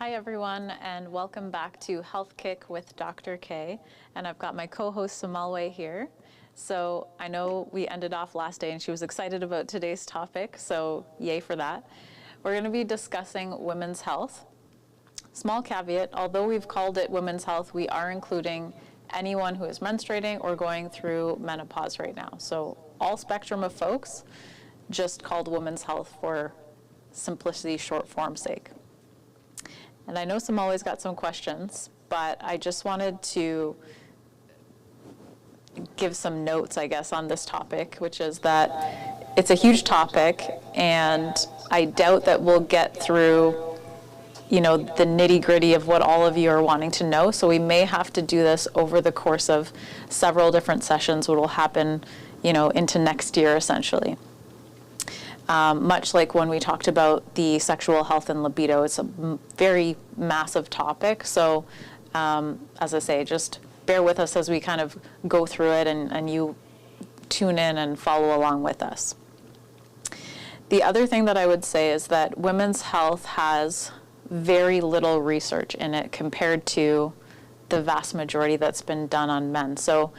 Hi everyone, and welcome back to Health Kick with Dr. K. And I've got my co-host Samalwe here. So I know we ended off last day and she was excited about today's topic, so yay for that. We're going to be discussing women's health. Small caveat, although we've called it women's health, we are including anyone who is menstruating or going through menopause right now. So all spectrum of folks, just called women's health for simplicity, short form sake. And I know Samalwe's got some questions, but I just wanted to give some notes, I guess, on this topic, which is that it's a huge topic, and I doubt that we'll get through, the nitty-gritty of what all of you are wanting to know. So we may have to do this over the course of several different sessions, what will happen, into next year, essentially. Much like when we talked about the sexual health and libido, it's a very massive topic. So, as I say, just bear with us as we kind of go through it and you tune in and follow along with us. The other thing that I would say is that women's health has very little research in it compared to the vast majority that's been done on men. So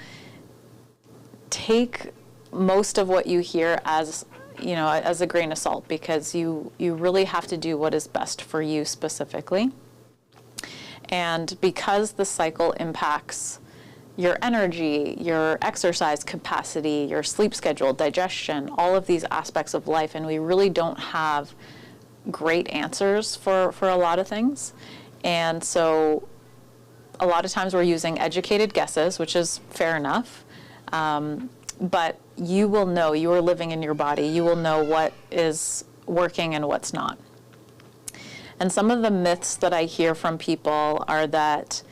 take most of what you hear as a grain of salt, because you really have to do what is best for you specifically. And because the cycle impacts your energy, your exercise capacity, your sleep schedule, digestion, all of these aspects of life, and we really don't have great answers for a lot of things. And so a lot of times we're using educated guesses, which is fair enough. But you will know, you are living in your body, you will know what is working and what's not. And some of the myths that I hear from people are that,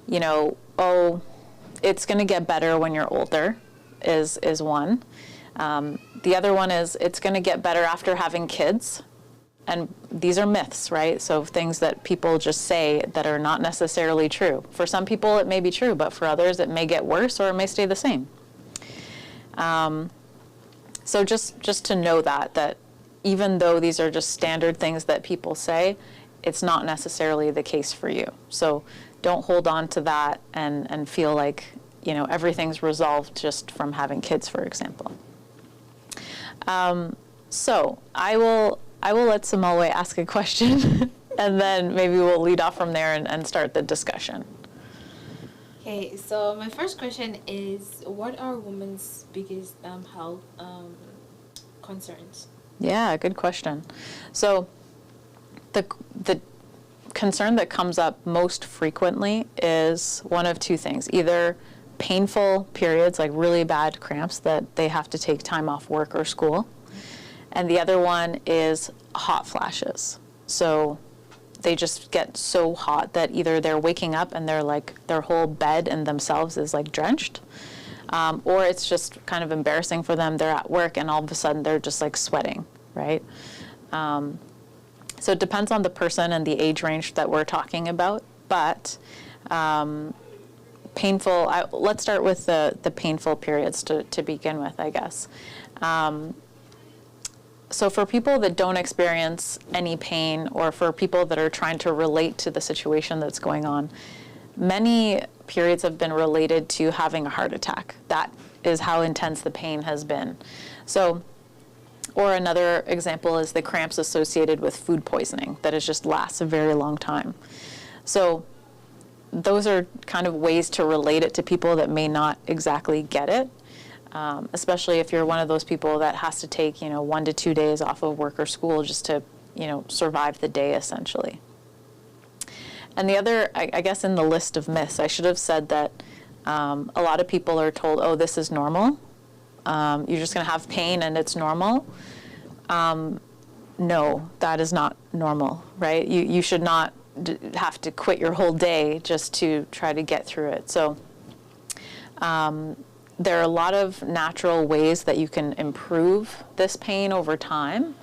it's going to get better when you're older is one. The other one is it's going to get better after having kids. And these are myths, right? So things that people just say that are not necessarily true. For some people it may be true, but for others it may get worse or it may stay the same. So just to know that even though these are just standard things that people say, it's not necessarily the case for you. So don't hold on to that and feel like, everything's resolved just from having kids, for example. So I will let Samalwe ask a question and then maybe we'll lead off from there and start the discussion. Okay, so my first question is, what are women's biggest health concerns? Yeah, good question. So the concern that comes up most frequently is one of two things: either painful periods, like really bad cramps that they have to take time off work or school, and the other one is hot flashes. So they just get so hot that either they're waking up and they're like, their whole bed and themselves is like drenched, or it's just kind of embarrassing for them. They're at work and all of a sudden they're just like sweating, right? So it depends on the person and the age range that we're talking about, but painful, let's start with the painful periods to begin with, I guess. So for people that don't experience any pain, or for people that are trying to relate to the situation that's going on, many periods have been related to having a heart attack. That is how intense the pain has been. So, or another example is the cramps associated with food poisoning that just lasts a very long time. So those are kind of ways to relate it to people that may not exactly get it. Especially if you're one of those people that has to take, 1 to 2 days off of work or school just to, survive the day, essentially. And the other, I guess in the list of myths, I should have said that a lot of people are told, oh, this is normal. You're just going to have pain and it's normal. No, that is not normal, right? You should not have to quit your whole day just to try to get through it. So there are a lot of natural ways that you can improve this pain over time.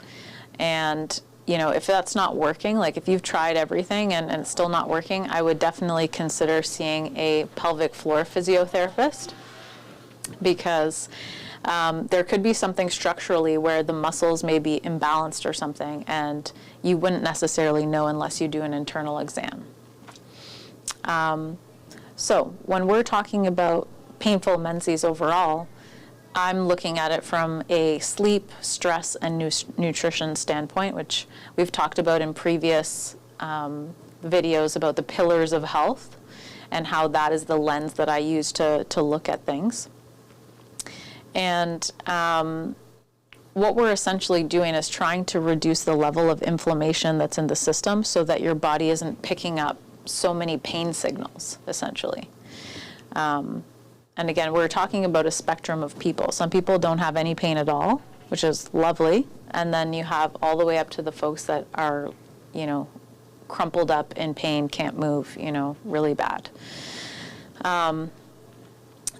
And, if that's not working, like if you've tried everything and it's still not working, I would definitely consider seeing a pelvic floor physiotherapist. because there could be something structurally where the muscles may be imbalanced or something, and you wouldn't necessarily know unless you do an internal exam. So when we're talking about painful menses overall, I'm looking at it from a sleep, stress, and nutrition standpoint, which we've talked about in previous videos about the pillars of health and how that is the lens that I use to look at things. And what we're essentially doing is trying to reduce the level of inflammation that's in the system so that your body isn't picking up so many pain signals, essentially. And again, we're talking about a spectrum of people. Some people don't have any pain at all, which is lovely. And then you have all the way up to the folks that are, crumpled up in pain, can't move, really bad.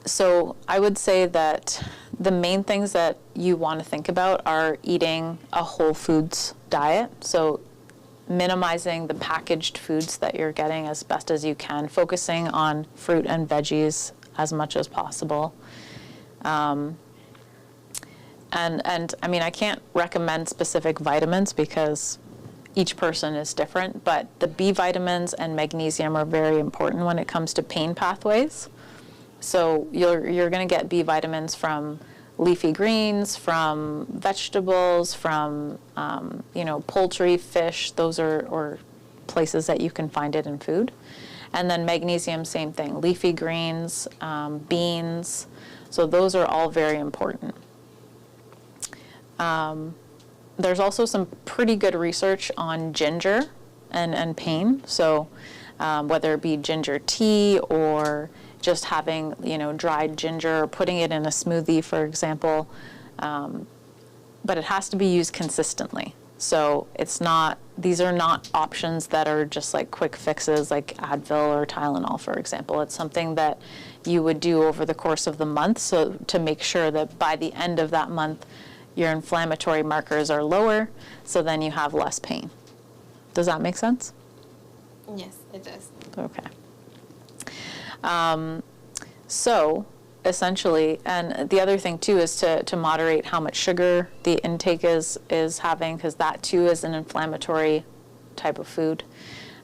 So I would say that the main things that you want to think about are eating a whole foods diet. So minimizing the packaged foods that you're getting as best as you can, focusing on fruit and veggies as much as possible. And I mean, I can't recommend specific vitamins because each person is different, but the B vitamins and magnesium are very important when it comes to pain pathways. So you're going to get B vitamins from leafy greens, from vegetables, from poultry, fish. Those are or places that you can find it in food. And then magnesium, same thing. Leafy greens, beans. So those are all very important. There's also some pretty good research on ginger and pain. So whether it be ginger tea or just having, dried ginger or putting it in a smoothie, for example. But it has to be used consistently. So these are not options that are just like quick fixes like Advil or Tylenol, for example. It's something that you would do over the course of the month, so to make sure that by the end of that month, your inflammatory markers are lower, so then you have less pain. Does that make sense? Yes, it does. Okay. So essentially, and the other thing too is to moderate how much sugar the intake is having, because that too is an inflammatory type of food.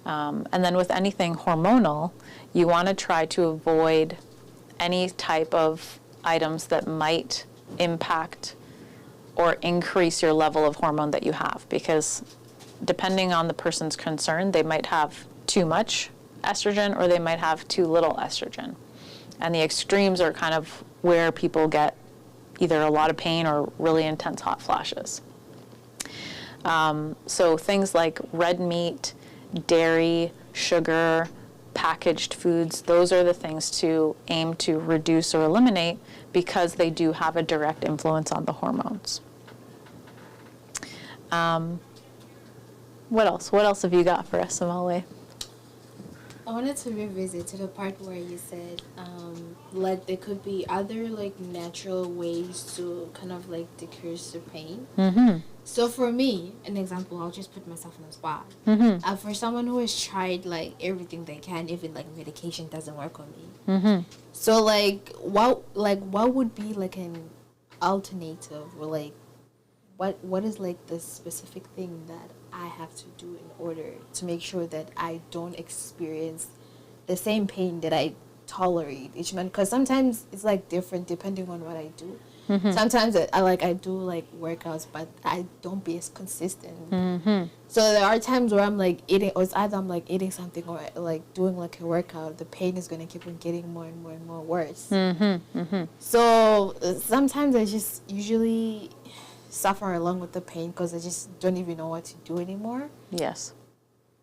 And then with anything hormonal, you want to try to avoid any type of items that might impact or increase your level of hormone that you have, because depending on the person's concern, they might have too much estrogen or they might have too little estrogen. And the extremes are kind of where people get either a lot of pain or really intense hot flashes. So things like red meat, dairy, sugar, packaged foods, those are the things to aim to reduce or eliminate because they do have a direct influence on the hormones. What else? What else have you got for us, Somali? I wanted to revisit to the part where you said, there could be other natural ways to kind of decrease the pain. Mm-hmm. So for me, an example, I'll just put myself on the spot. Mm-hmm. For someone who has tried everything they can, even medication doesn't work on me. Mm-hmm. So what would be an alternative, or what is the specific thing that I have to do in order to make sure that I don't experience the same pain that I tolerate each month? Because sometimes it's different depending on what I do. Mm-hmm. Sometimes I do workouts, but I don't be as consistent. Mm-hmm. So there are times where I'm eating, or it's either I'm eating something or doing a workout. The pain is gonna keep on getting more and more and more worse. Mm-hmm. Mm-hmm. So sometimes I just usually suffer along with the pain because I just don't even know what to do anymore. Yes.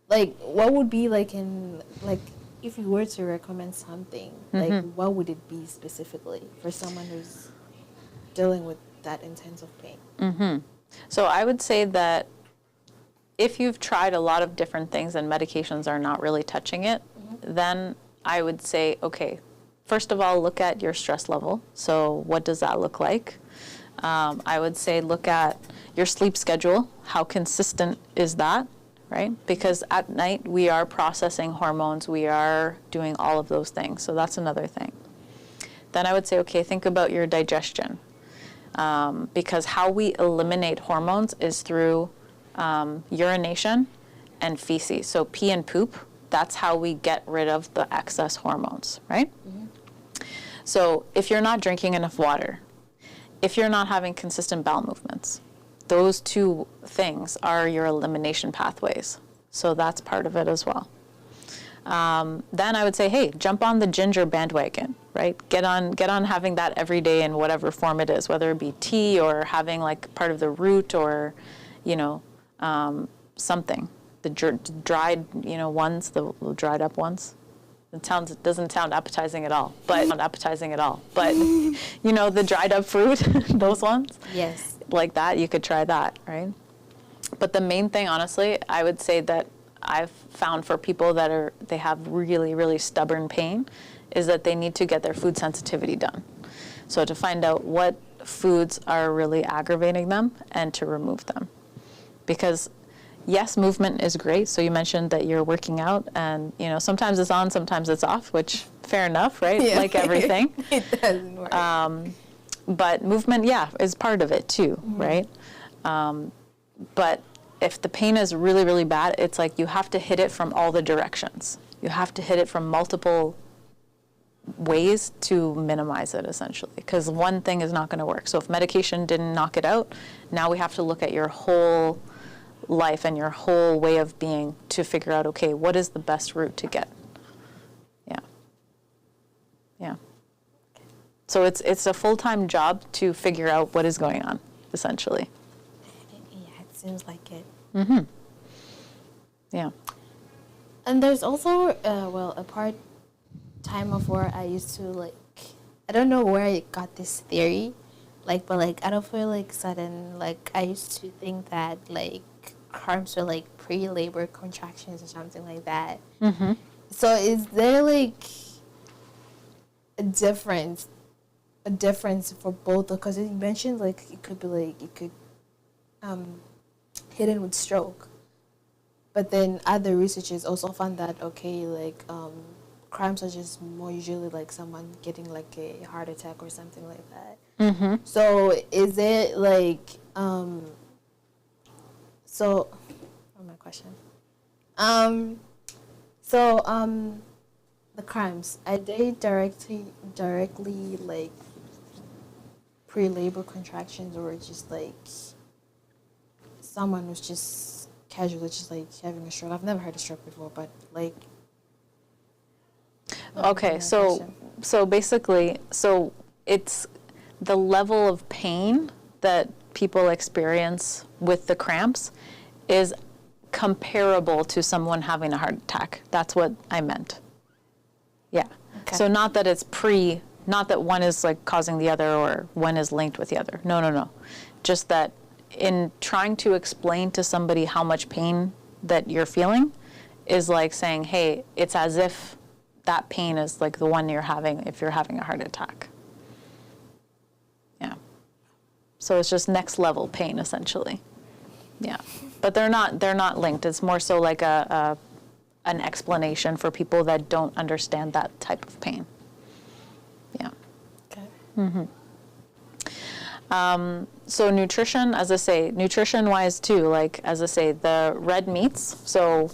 What would be if you were to recommend something, Mm-hmm. what would it be specifically for someone who's dealing with that intense of pain? Mm-hmm. So I would say that if you've tried a lot of different things and medications are not really touching it, mm-hmm. then I would say, okay, first of all, look at your stress level. So what does that look like? I would say look at your sleep schedule. How consistent is that, right? Because at night we are processing hormones. We are doing all of those things. So that's another thing. then I would say, okay, think about your digestion. Because how we eliminate hormones is through urination and feces. So pee and poop, that's how we get rid of the excess hormones, right? Mm-hmm. So if you're not drinking enough water, if you're not having consistent bowel movements, those two things are your elimination pathways. So that's part of it as well. Then I would say, hey, jump on the ginger bandwagon, right? Get on having that every day in whatever form it is, whether it be tea or having like part of the root or, something. The dried, ones, the dried up ones. It doesn't sound appetizing at all, but the dried up fruit, those ones. Yes. Like that, you could try that, right? But the main thing, honestly, I would say that I've found for people that they have really, really stubborn pain is that they need to get their food sensitivity done. So to find out what foods are really aggravating them and to remove them. Because yes, movement is great. So you mentioned that you're working out and, sometimes it's on, sometimes it's off, which fair enough, right? Yeah. Like everything. It doesn't work. But movement, is part of it too, mm-hmm. right? But if the pain is really, really bad, it's like you have to hit it from all the directions. You have to hit it from multiple ways to minimize it, essentially, because one thing is not going to work. So if medication didn't knock it out, now we have to look at your whole life and your whole way of being to figure out, okay, what is the best route to get? Yeah. So it's a full-time job to figure out what is going on, essentially. Yeah, it seems like it. Mm-hmm. Yeah. And there's also, a part-time of where I used to, I don't know where I got this theory, but out of sudden, I used to think that, cramps were, pre-labor contractions or something like that. Mm-hmm. So is there, a difference for both? Because you mentioned, it could be, hidden with stroke. But then other researchers also found that, cramps are just more usually someone getting a heart attack or something like that. Mm-hmm. So is it my question? The cramps, are they directly pre-labor contractions, or just someone who's just casually just having a stroke? I've never had a stroke before, but okay, so basically, it's the level of pain that people experience with the cramps is comparable to someone having a heart attack. That's what I meant. Yeah. Okay. So not that not that one is causing the other or one is linked with the other. No. Just that in trying to explain to somebody how much pain that you're feeling is saying, hey, it's as if that pain is the one you're having if you're having a heart attack. Yeah. So it's just next level pain, essentially. Yeah. But they're not linked. It's more so an explanation for people that don't understand that type of pain. Yeah. Okay. Mm-hmm. So nutrition, as I say, nutrition-wise too, as I say, the red meats, so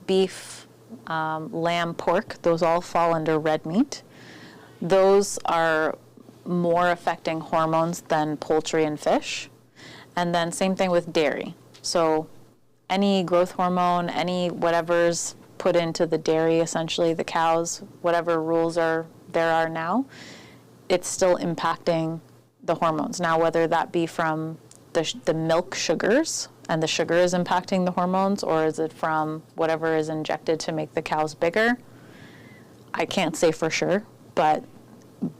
beef, lamb, pork, those all fall under red meat. Those are more affecting hormones than poultry and fish. And then same thing with dairy. So any growth hormone, any whatever's put into the dairy, essentially the cows, whatever rules there are now, it's still impacting the hormones. Now, whether that be from the milk sugars, and the sugar is impacting the hormones, or is it from whatever is injected to make the cows bigger, I can't say for sure, but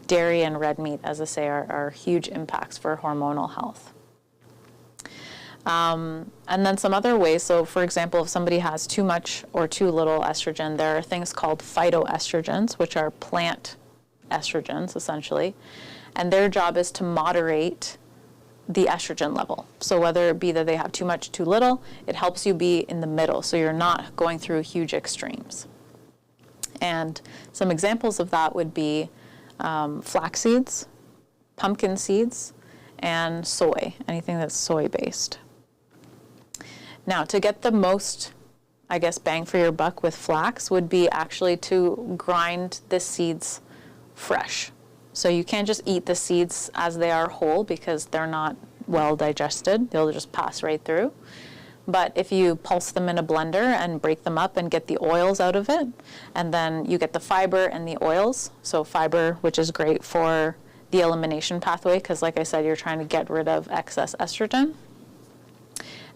dairy and red meat, as I say, are huge impacts for hormonal health. And then some other ways, so for example, if somebody has too much or too little estrogen, there are things called phytoestrogens, which are plant estrogens, essentially, and their job is to moderate the estrogen level. So whether it be that they have too much, too little, it helps you be in the middle, so you're not going through huge extremes. And some examples of that would be flax seeds, pumpkin seeds, and soy, anything that's soy-based. Now, to get the most, I guess, bang for your buck with flax would be actually to grind the seeds fresh. So you can't just eat the seeds as they are whole because they're not well digested. They'll just pass right through. But if you pulse them in a blender and break them up and get the oils out of it, and then you get the fiber and the oils. So fiber, which is great for the elimination pathway, because like I said, you're trying to get rid of excess estrogen.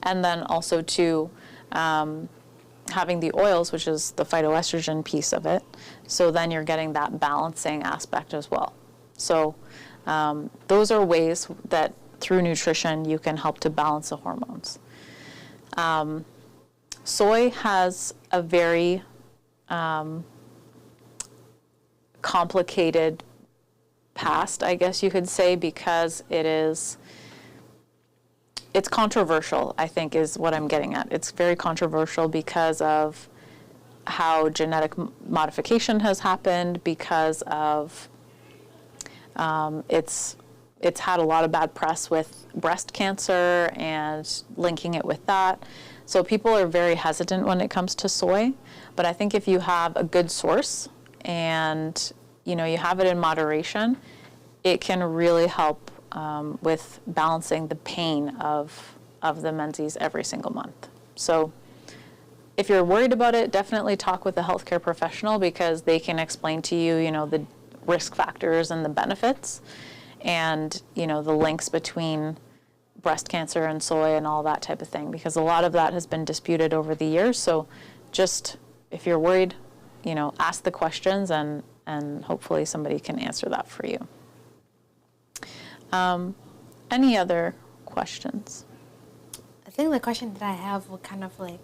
And then also to having the oils, which is the phytoestrogen piece of it. So then you're getting that balancing aspect as well. So those are ways that through nutrition you can help to balance the hormones. Soy has a very complicated past, I guess you could say, because it's controversial, I think is what I'm getting at. It's very controversial because of how genetic modification has happened, because of it's had a lot of bad press with breast cancer and linking it with that. So people are very hesitant when it comes to soy. But I think if you have a good source and you have it in moderation, it can really help with balancing the pain of the menses every single month. So if you're worried about it, definitely talk with a healthcare professional because they can explain to you, the risk factors and the benefits. And, the links between breast cancer and soy and all that type of thing, because a lot of that has been disputed over the years. So just, if you're worried, ask the questions and hopefully somebody can answer that for you. Any other questions? I think the question that I have will kind of like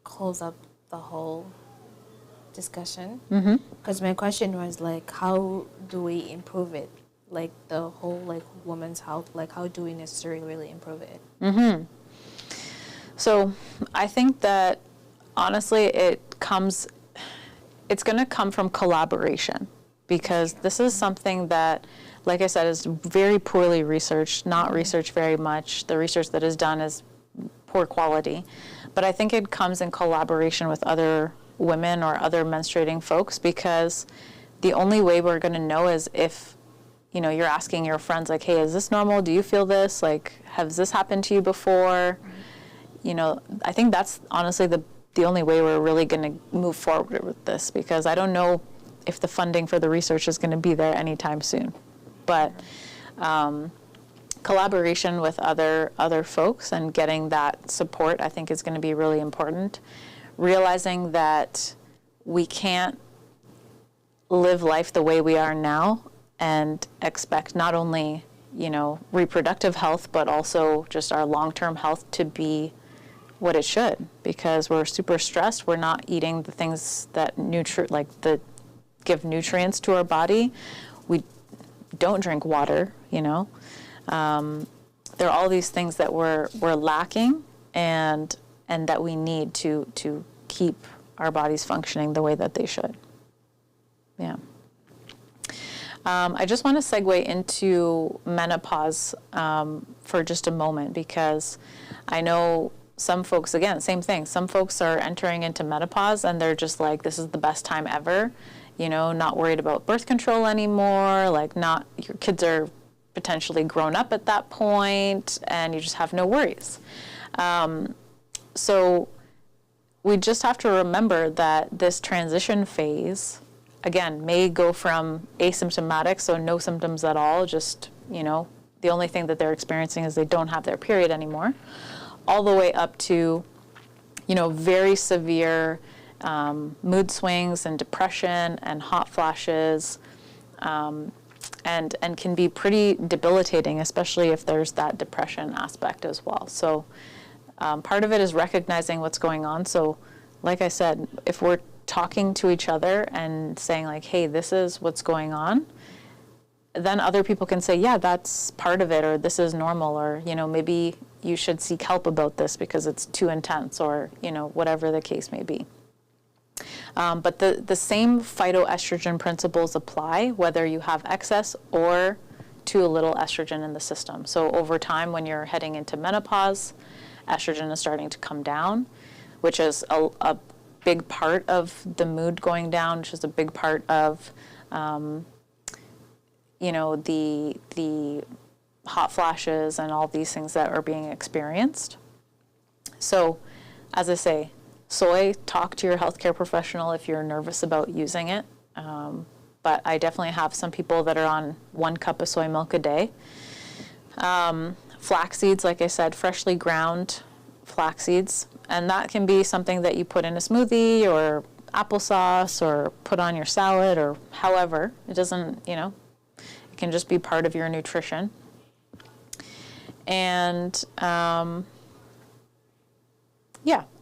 close up the whole discussion. Because my question was like, how do we improve it? Like the whole woman's health, like how do we necessarily really improve it? So I think that honestly it's going to come from collaboration, because this is something that, like I said, is very poorly researched, not researched very much. The research that is done is poor quality. But I think it comes in collaboration with other women or other menstruating folks, because the only way we're going to know is if you're asking your friends, like, hey, is this normal? Do you feel this? Like, has this happened to you before? I think that's honestly the only way we're really going to move forward with this, because I don't know if the funding for the research is going to be there anytime soon. But collaboration with other folks and getting that support, I think, is going to be really important. Realizing that we can't live life the way we are now and expect not only, reproductive health, but also just our long-term health to be what it should, because we're super stressed. We're not eating the things that give nutrients to our body. We don't drink water, There are all these things that we're lacking and that we need to keep our bodies functioning the way that they should. Yeah. I just want to segue into menopause for just a moment, because I know some folks, again, same thing. Some folks are entering into menopause and they're just like, this is the best time ever, not worried about birth control anymore, your kids are potentially grown up at that point and you just have no worries. So we just have to remember that this transition phase, again, may go from asymptomatic, so no symptoms at all, just, the only thing that they're experiencing is they don't have their period anymore, all the way up to, very severe mood swings and depression and hot flashes, and can be pretty debilitating, especially if there's that depression aspect as well. So part of it is recognizing what's going on. So like I said, if we're talking to each other and saying like, hey, this is what's going on, then other people can say, yeah, that's part of it, or this is normal, or, maybe you should seek help about this because it's too intense, or, whatever the case may be. But the same phytoestrogen principles apply whether you have excess or too little estrogen in the system. So over time, when you're heading into menopause, estrogen is starting to come down, which is a big part of the mood going down, which is a big part of, the hot flashes and all these things that are being experienced. So, as I say, soy, talk to your healthcare professional if you're nervous about using it. But I definitely have some people that are on 1 cup of soy milk a day. Flax seeds, like I said, freshly ground flax seeds. And that can be something that you put in a smoothie or applesauce or put on your salad or however. It doesn't, it can just be part of your nutrition. And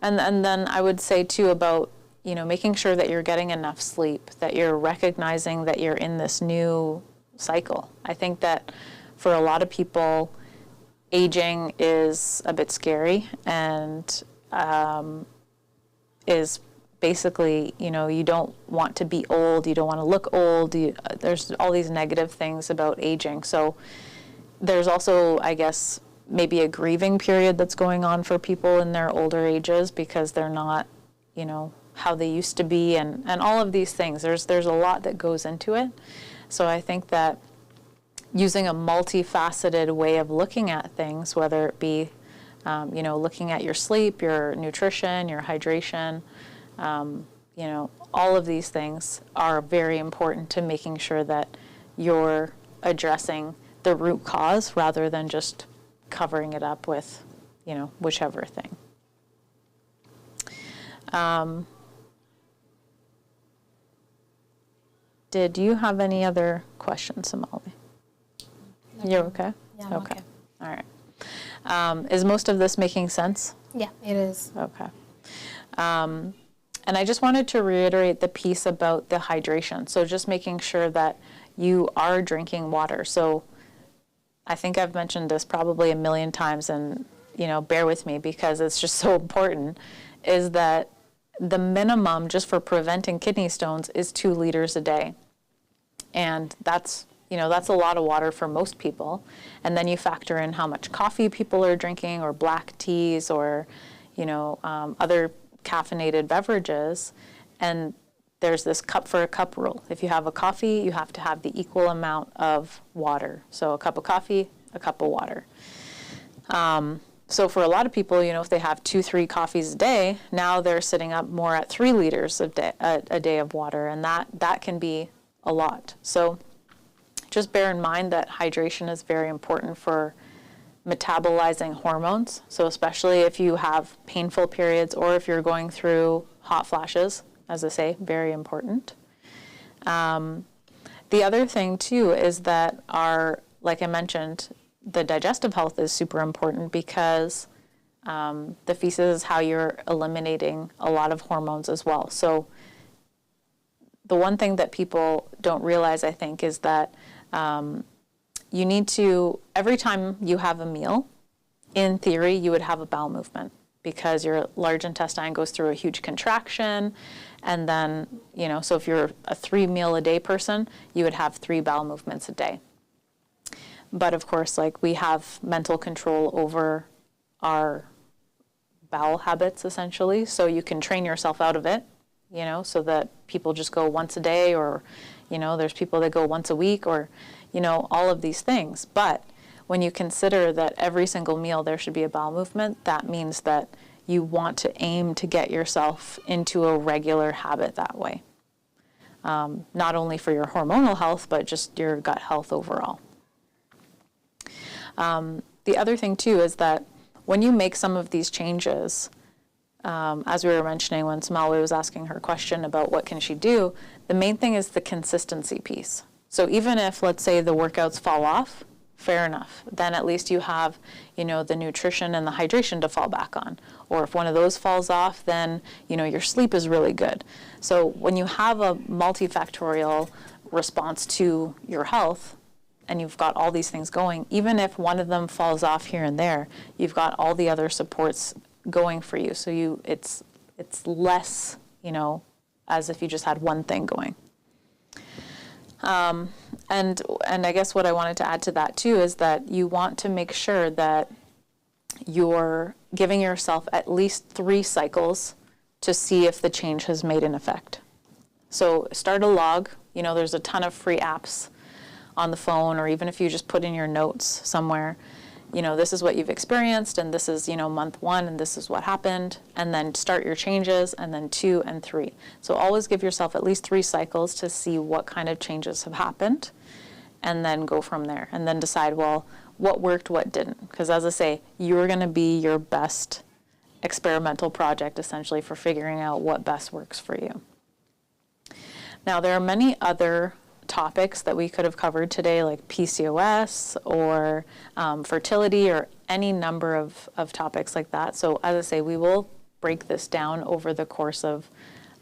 and then I would say too about, making sure that you're getting enough sleep, that you're recognizing that you're in this new cycle. I think that for a lot of people, aging is a bit scary and is basically, you don't want to be old, you don't want to look old, there's all these negative things about aging. So there's also, I guess, maybe a grieving period that's going on for people in their older ages because they're not, how they used to be and all of these things. There's a lot that goes into it. So I think that using a multifaceted way of looking at things, whether it be, looking at your sleep, your nutrition, your hydration, all of these things are very important to making sure that you're addressing the root cause rather than just covering it up with, whichever thing. Did you have any other questions, Somali? You're okay? Yeah, I'm okay. All right. Is most of this making sense? Yeah, it is. Okay. And I just wanted to reiterate the piece about the hydration. So just making sure that you are drinking water. So I think I've mentioned this probably a million times, and bear with me because it's just so important, is that the minimum just for preventing kidney stones is 2 liters a day. And that's a lot of water for most people. And then you factor in how much coffee people are drinking or black teas or, other caffeinated beverages. And there's this cup for a cup rule. If you have a coffee, you have to have the equal amount of water. So a cup of coffee, a cup of water. So for a lot of people, if they have 2-3 coffees a day, now they're sitting up more at 3 liters a day of water, and that can be a lot. So just bear in mind that hydration is very important for metabolizing hormones. So especially if you have painful periods or if you're going through hot flashes, as I say, very important. The other thing too is that like I mentioned, the digestive health is super important because the feces is how you're eliminating a lot of hormones as well. So the one thing that people don't realize, I think, is that you need to, every time you have a meal, in theory, you would have a bowel movement because your large intestine goes through a huge contraction. And then, so if you're a 3 meal a day person, you would have 3 bowel movements a day. But of course, we have mental control over our bowel habits, essentially. So you can train yourself out of it, so that people just go once a day or, there's people that go once a week or, all of these things. But when you consider that every single meal there should be a bowel movement, that means that you want to aim to get yourself into a regular habit that way. Not only for your hormonal health, but just your gut health overall. The other thing too is that when you make some of these changes, as we were mentioning when Somali was asking her question about what can she do, the main thing is the consistency piece. So even if, let's say, the workouts fall off, fair enough. Then at least you have, the nutrition and the hydration to fall back on. Or if one of those falls off, then, your sleep is really good. So when you have a multifactorial response to your health, and you've got all these things going, even if one of them falls off here and there, you've got all the other supports going for you. So it's less, as if you just had one thing going. And I guess what I wanted to add to that too is that you want to make sure that you're giving yourself at least 3 cycles to see if the change has made an effect. So start a log. There's a ton of free apps on the phone, or even if you just put in your notes somewhere, this is what you've experienced, and this is, month 1, and this is what happened, and then start your changes, and then 2 and 3. So always give yourself at least 3 cycles to see what kind of changes have happened, and then go from there, and then decide, well, what worked, what didn't. Because as I say, you're going to be your best experimental project, essentially, for figuring out what best works for you. Now, there are many other topics that we could have covered today, like PCOS or fertility, or any number of topics like that. So as I say, we will break this down over the course of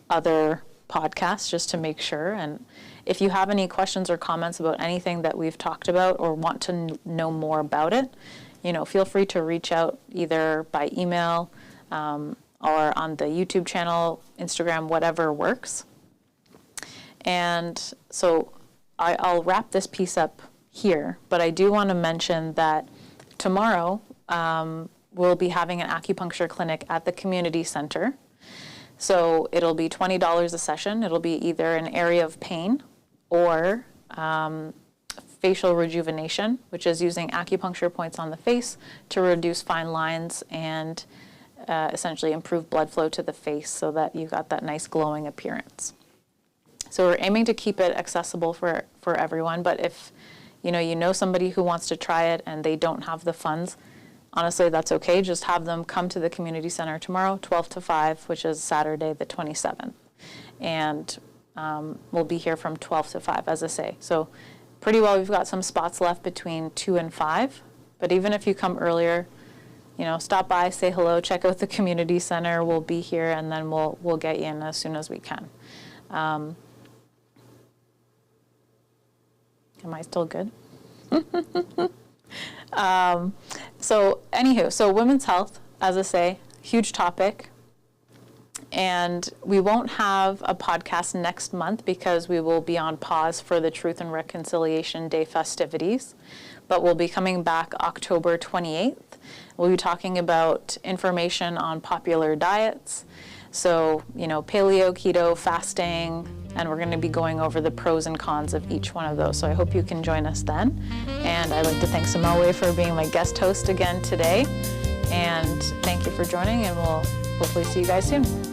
other podcasts just to make sure. And if you have any questions or comments about anything that we've talked about or want to know more about it, feel free to reach out either by email or on the YouTube channel, Instagram, whatever works. And so I'll wrap this piece up here, but I do want to mention that tomorrow we'll be having an acupuncture clinic at the community center. So it'll be $20 a session. It'll be either an area of pain or facial rejuvenation, which is using acupuncture points on the face to reduce fine lines and essentially improve blood flow to the face so that you've got that nice glowing appearance. So we're aiming to keep it accessible for everyone, but if you know somebody who wants to try it and they don't have the funds, honestly, that's okay. Just have them come to the community center tomorrow, 12 to 5, which is Saturday the 27th. And we'll be here from 12 to 5, as I say. So pretty well we've got some spots left between 2 and 5, but even if you come earlier, stop by, say hello, check out the community center. We'll be here, and then we'll get you in as soon as we can. Am I still good? So women's health, as I say, huge topic. And we won't have a podcast next month because we will be on pause for the Truth and Reconciliation Day festivities. But we'll be coming back October 28th. We'll be talking about information on popular diets. So, paleo, keto, fasting, and we're going to be going over the pros and cons of each one of those. So I hope you can join us then. And I'd like to thank Samoe for being my guest host again today. And thank you for joining, and we'll hopefully see you guys soon.